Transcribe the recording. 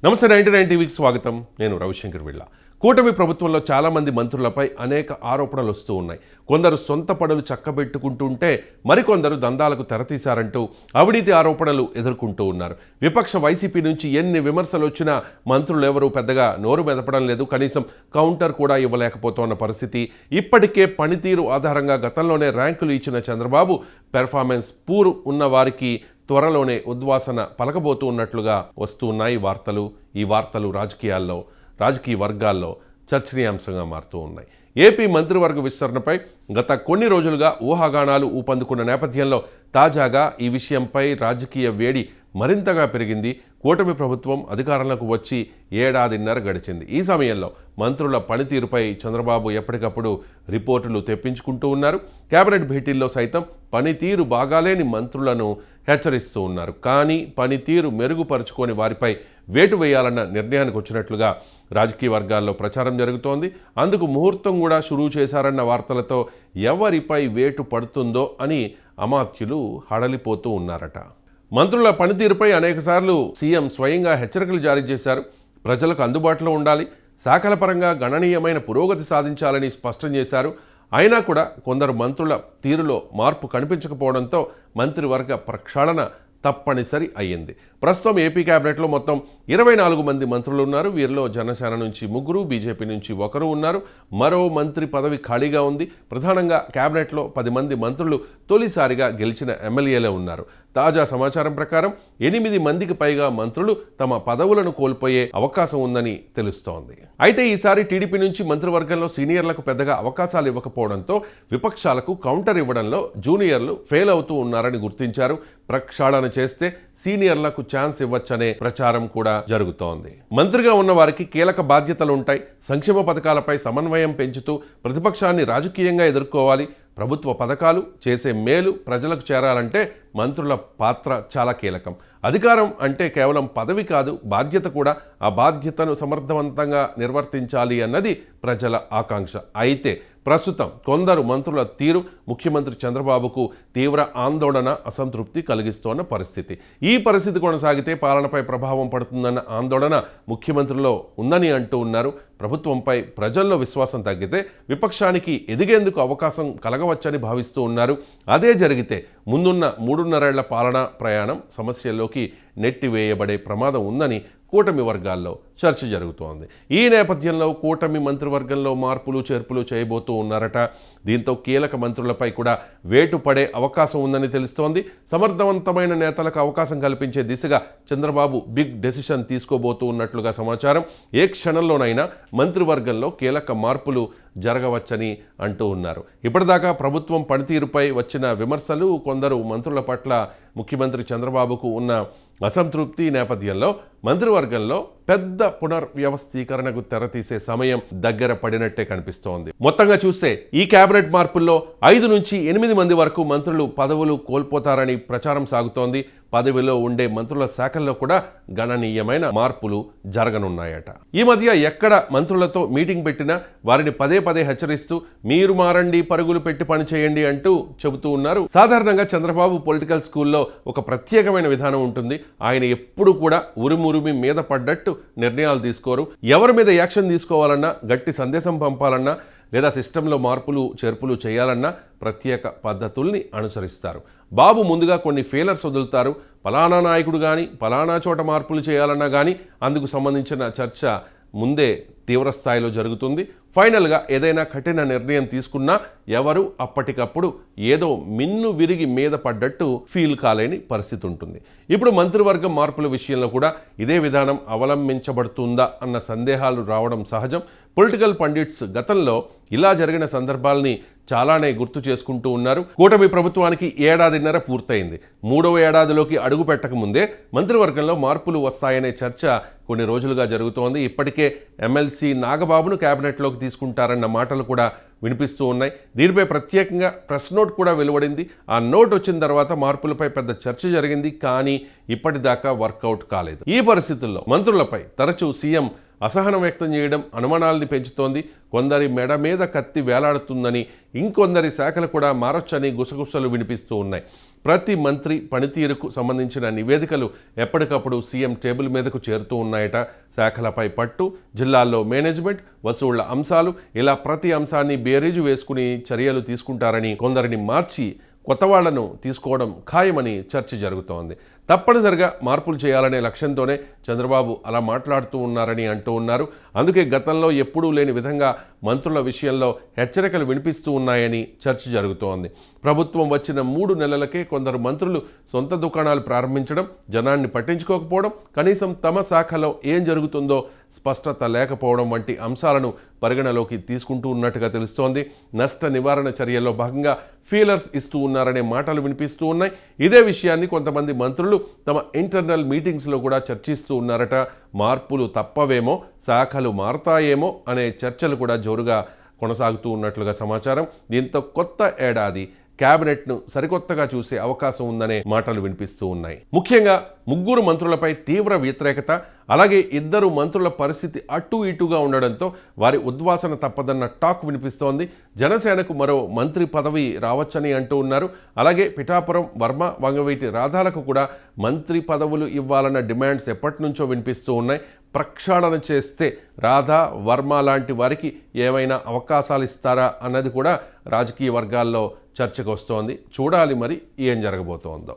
నమస్తే 99 టీవీకి స్వాగతం. నేను రవిశంకర్ విళ్ళ. కూటమి ప్రభుత్వంలో చాలామంది మంత్రులపై అనేక ఆరోపణలు వస్తూ ఉన్నాయి. కొందరు సొంత పనులు చక్కబెట్టుకుంటుంటే మరికొందరు దందాలకు తెరతీశారంటూ అవినీతి ఆరోపణలు ఎదుర్కొంటూ ఉన్నారు. విపక్ష వైసీపీ నుంచి ఎన్ని విమర్శలు వచ్చినా మంత్రులు ఎవరూ పెద్దగా నోరు మెదపడం లేదు. కనీసం కౌంటర్ కూడా ఇవ్వలేకపోతున్న పరిస్థితి. ఇప్పటికే పనితీరు ఆధారంగా గతంలోనే ర్యాంకులు ఇచ్చిన చంద్రబాబు పెర్ఫార్మెన్స్ పూర్ ఉన్న వారికి త్వరలోనే ఉద్వాసన పలకబోతూ ఉన్నట్లుగా వస్తున్నాయి వార్తలు. ఈ వార్తలు రాజకీయ వర్గాల్లో చర్చనీయాంశంగా మారుతూ ఉన్నాయి. ఏపీ మంత్రివర్గ విస్తరణపై గత కొన్ని రోజులుగా ఊహాగానాలు ఊపందుకున్న నేపథ్యంలో తాజాగా ఈ విషయంపై రాజకీయ వేడి మరింతగా పెరిగింది. కూటమి ప్రభుత్వం అధికారంలోకి వచ్చి ఏడాదిన్నర గడిచింది. ఈ సమయంలో మంత్రుల పనితీరుపై చంద్రబాబు ఎప్పటికప్పుడు రిపోర్టులు తెప్పించుకుంటూ ఉన్నారు. కేబినెట్ భేటీల్లో సైతం పనితీరు బాగాలేని మంత్రులను హెచ్చరిస్తూ ఉన్నారు. కానీ పనితీరు మెరుగుపరుచుకొని వారిపై వేటు వేయాలన్న నిర్ణయానికి వచ్చినట్లుగా రాజకీయ వర్గాల్లో ప్రచారం జరుగుతోంది. అందుకు ముహూర్తం కూడా షురూ చేశారన్న వార్తలతో ఎవరిపై వేటు పడుతుందో అని అమాత్యులు హడలిపోతూ ఉన్నారట. మంత్రుల పనితీరుపై అనేకసార్లు సీఎం స్వయంగా హెచ్చరికలు జారీ చేశారు. ప్రజలకు అందుబాటులో ఉండాలి, శాఖల పరంగా గణనీయమైన పురోగతి సాధించాలని స్పష్టం చేశారు. అయినా కూడా కొందరు మంత్రుల తీరులో మార్పు కనిపించకపోవడంతో మంత్రివర్గ ప్రక్షాళన తప్పనిసరి అయ్యింది. ప్రస్తుతం ఏపీ కేబినెట్లో మొత్తం 24 మంది మంత్రులు ఉన్నారు. వీరిలో జనసేన నుంచి 3, బీజేపీ నుంచి 1 ఉన్నారు. మరో మంత్రి పదవి ఖాళీగా ఉంది. ప్రధానంగా కేబినెట్లో 10 మంది మంత్రులు తొలిసారిగా గెలిచిన ఎమ్మెల్యేలే ఉన్నారు. తాజా సమాచారం ప్రకారం 8 మందికి పైగా మంత్రులు తమ పదవులను కోల్పోయే అవకాశం ఉందని తెలుస్తోంది. అయితే ఈసారి టీడీపీ నుంచి మంత్రివర్గంలో సీనియర్లకు పెద్దగా అవకాశాలు ఇవ్వకపోవడంతో విపక్షాలకు కౌంటర్ ఇవ్వడంలో జూనియర్లు ఫెయిల్ అవుతూ ఉన్నారని గుర్తించారు. ప్రక్షాళన చేస్తే సీనియర్లకు ఛాన్స్ ఇవ్వచ్చనే ప్రచారం కూడా జరుగుతోంది. మంత్రిగా ఉన్న వారికి కీలక బాధ్యతలు ఉంటాయి. సంక్షేమ పథకాలపై సమన్వయం పెంచుతూ ప్రతిపక్షాన్ని రాజకీయంగా ఎదుర్కోవాలి. ప్రభుత్వ పథకాలు చేసే మేలు ప్రజలకు చేరాలంటే మంత్రుల పాత్ర చాలా కీలకం. అధికారం అంటే కేవలం పదవి కాదు, బాధ్యత కూడా. ఆ బాధ్యతను సమర్థవంతంగా నిర్వర్తించాలి అన్నది ప్రజల ఆకాంక్ష. అయితే ప్రస్తుతం కొందరు మంత్రుల తీరు ముఖ్యమంత్రి చంద్రబాబుకు తీవ్ర ఆందోళన, అసంతృప్తి కలిగిస్తోన్న పరిస్థితి. ఈ పరిస్థితి కొనసాగితే పాలనపై ప్రభావం పడుతుందన్న ఆందోళన ముఖ్యమంత్రిలో ఉందని అంటూ ఉన్నారు. ప్రభుత్వంపై ప్రజల్లో విశ్వాసం తగ్గితే విపక్షానికి ఎదిగేందుకు అవకాశం కలగవచ్చని భావిస్తూ ఉన్నారు. అదే జరిగితే ముందున్న 3.5 ఏళ్ల పాలనా ప్రయాణం సమస్యల్లోకి నెట్టివేయబడే ప్రమాదం ఉందని కూటమి వర్గాల్లో చర్చ జరుగుతోంది. ఈ నేపథ్యంలో కూటమి మంత్రివర్గంలో మార్పులు చేర్పులు చేయబోతూ ఉన్నారట. దీంతో కీలక మంత్రులపై కూడా వేటు పడే అవకాశం ఉందని తెలుస్తోంది. సమర్థవంతమైన నేతలకు అవకాశం కల్పించే దిశగా చంద్రబాబు బిగ్ డెసిషన్ తీసుకోబోతూ ఉన్నట్లుగా సమాచారం. ఏ క్షణంలోనైనా మంత్రివర్గంలో కీలక మార్పులు జరగవచ్చని అంటూ ఉన్నారు. ఇప్పటిదాకా ప్రభుత్వం పనితీరుపై వచ్చిన విమర్శలు, కొందరు మంత్రుల పట్ల ముఖ్యమంత్రి చంద్రబాబుకు ఉన్న అసంతృప్తి నేపథ్యంలో మంత్రివర్గంలో పెద్ద పునర్వ్యవస్థీకరణకు తెరతీసే సమయం దగ్గర పడినట్టే కనిపిస్తోంది. మొత్తంగా చూస్తే ఈ కేబినెట్ మార్పుల్లో 5 నుంచి 8 మంది వరకు మంత్రులు పదవులు కోల్పోతారని ప్రచారం సాగుతోంది. పదవిలో ఉండే మంత్రుల శాఖల్లో కూడా గణనీయమైన మార్పులు జరగనున్నాయట. ఈ మధ్య ఎక్కడ మంత్రులతో మీటింగ్ పెట్టినా వారిని పదే హెచ్చరిస్తూ మీరు మారండి, పరుగులు పెట్టి పని చేయండి అంటూ చెబుతూ ఉన్నారు. సాధారణంగా చంద్రబాబు పొలిటికల్ స్కూల్లో ఒక ప్రత్యేకమైన విధానం ఉంటుంది. ఆయన ఎప్పుడు కూడా ఉరిమురిమి మీద పడ్డట్టు నిర్ణయాలు తీసుకోరు. ఎవరి మీద యాక్షన్ తీసుకోవాలన్నా, గట్టి సందేశం పంపాలన్నా, లేదా సిస్టంలో మార్పులు చేర్పులు చేయాలన్నా ప్రత్యేక పద్ధతుల్ని అనుసరిస్తారు. బాబు ముందుగా కొన్ని ఫెయిలర్స్ వదులుతారు. పలానా నాయకుడు కానీ పలానా చోట మార్పులు చేయాలన్నా కానీ అందుకు సంబంధించిన చర్చ ముందే తీవ్రస్థాయిలో జరుగుతుంది. ఫైనల్గా ఏదైనా కఠిన నిర్ణయం తీసుకున్నా ఎవరు అప్పటికప్పుడు ఏదో మిన్ను విరిగి మీద పడ్డట్టు ఫీల్ కాలేని పరిస్థితి ఉంటుంది. ఇప్పుడు మంత్రివర్గం మార్పుల విషయంలో కూడా ఇదే విధానం అవలంబించబడుతుందా అన్న సందేహాలు రావడం సహజం. పొలిటికల్ పండిట్స్ గతంలో ఇలా జరిగిన సందర్భాల్ని చాలానే గుర్తు చేసుకుంటూ ఉన్నారు. కూటమి ప్రభుత్వానికి ఏడాదిన్నర పూర్తయింది. 3వ ఏడాదిలోకి అడుగు పెట్టకముందే మంత్రివర్గంలో మార్పులు వస్తాయనే చర్చ కొన్ని రోజులుగా జరుగుతోంది. ఇప్పటికే ఎమ్మెల్సీ నాగబాబును కేబినెట్లోకి తీసుకుంటారన్న మాటలు కూడా వినిపిస్తూ ఉన్నాయి. దీనిపై ప్రత్యేకంగా ప్రెస్ నోట్ కూడా వెలువడింది. ఆ నోట్ వచ్చిన తర్వాత మార్పులపై పెద్ద చర్చ జరిగింది. కానీ ఇప్పటిదాకా వర్కౌట్ కాలేదు. ఈ పరిస్థితుల్లో మంత్రులపై తరచూ సీఎం అసహనం వ్యక్తం చేయడం అనుమానాల్ని పెంచుతోంది. కొందరి మెడ మీద కత్తి వేలాడుతుందని, ఇంకొందరి శాఖలు కూడా మారొచ్చని గుసగుసలు వినిపిస్తూ ఉన్నాయి. ప్రతి మంత్రి పనితీరుకు సంబంధించిన నివేదికలు ఎప్పటికప్పుడు సీఎం టేబుల్ మీదకు చేరుతూ ఉన్నాయట. శాఖలపై పట్టు, జిల్లాల్లో మేనేజ్మెంట్, వసూళ్ల అంశాలు, ఇలా ప్రతి అంశాన్ని బేరీజు వేసుకుని చర్యలు తీసుకుంటారని, కొందరిని మార్చి కొత్త వాళ్లను తీసుకోవడం ఖాయమని చర్చ జరుగుతోంది. తప్పనిసరిగా మార్పులు చేయాలనే లక్ష్యంతోనే చంద్రబాబు అలా మాట్లాడుతూ ఉన్నారని అంటూ ఉన్నారు. అందుకే గతంలో ఎప్పుడూ లేని విధంగా మంత్రుల విషయంలో హెచ్చరికలు వినిపిస్తూ ఉన్నాయని చర్చ జరుగుతోంది. ప్రభుత్వం వచ్చిన 3 నెలలకే కొందరు మంత్రులు సొంత దుకాణాలు ప్రారంభించడం, జనాన్ని పట్టించుకోకపోవడం, కనీసం తమ శాఖలో ఏం జరుగుతుందో స్పష్టత లేకపోవడం వంటి అంశాలను పరిగణలోకి తీసుకుంటూ ఉన్నట్టుగా తెలుస్తోంది. నష్ట నివారణ చర్యల్లో భాగంగా ఫీలర్స్ ఇస్తూ ఉన్నారనే మాటలు వినిపిస్తూ ఉన్నాయి. ఇదే విషయాన్ని కొంతమంది మంత్రులు తమ ఇంటర్నల్ మీటింగ్స్లో కూడా చర్చిస్తూ ఉన్నారట. మార్పులు తప్పవేమో, శాఖలు మారతాయేమో అనే చర్చలు కూడా జోరుగా కొనసాగుతూ ఉన్నట్లుగా సమాచారం. దీంతో కొత్త ఏడాది క్యాబినెట్ను సరికొత్తగా చూసే అవకాశం ఉందనే మాటలు వినిపిస్తూ ఉన్నాయి. ముఖ్యంగా 3 మంత్రులపై తీవ్ర వ్యతిరేకత, అలాగే 2 మంత్రుల పరిస్థితి అటు ఇటుగా ఉండడంతో వారి ఉద్వాసన తప్పదన్న టాక్ వినిపిస్తోంది. జనసేనకు మరో మంత్రి పదవి రావచ్చని అంటూ ఉన్నారు. అలాగే పిఠాపురం వర్మ, వంగవీటి రాధాలకు కూడా మంత్రి పదవులు ఇవ్వాలన్న డిమాండ్స్ ఎప్పటి నుంచో వినిపిస్తూ ఉన్నాయి. ప్రక్షాళన చేస్తే రాధా, వర్మ లాంటి వారికి ఏమైనా అవకాశాలు ఇస్తారా అన్నది కూడా రాజకీయ వర్గాల్లో చర్చకు వస్తోంది. చూడాలి మరి ఏం జరగబోతోందో.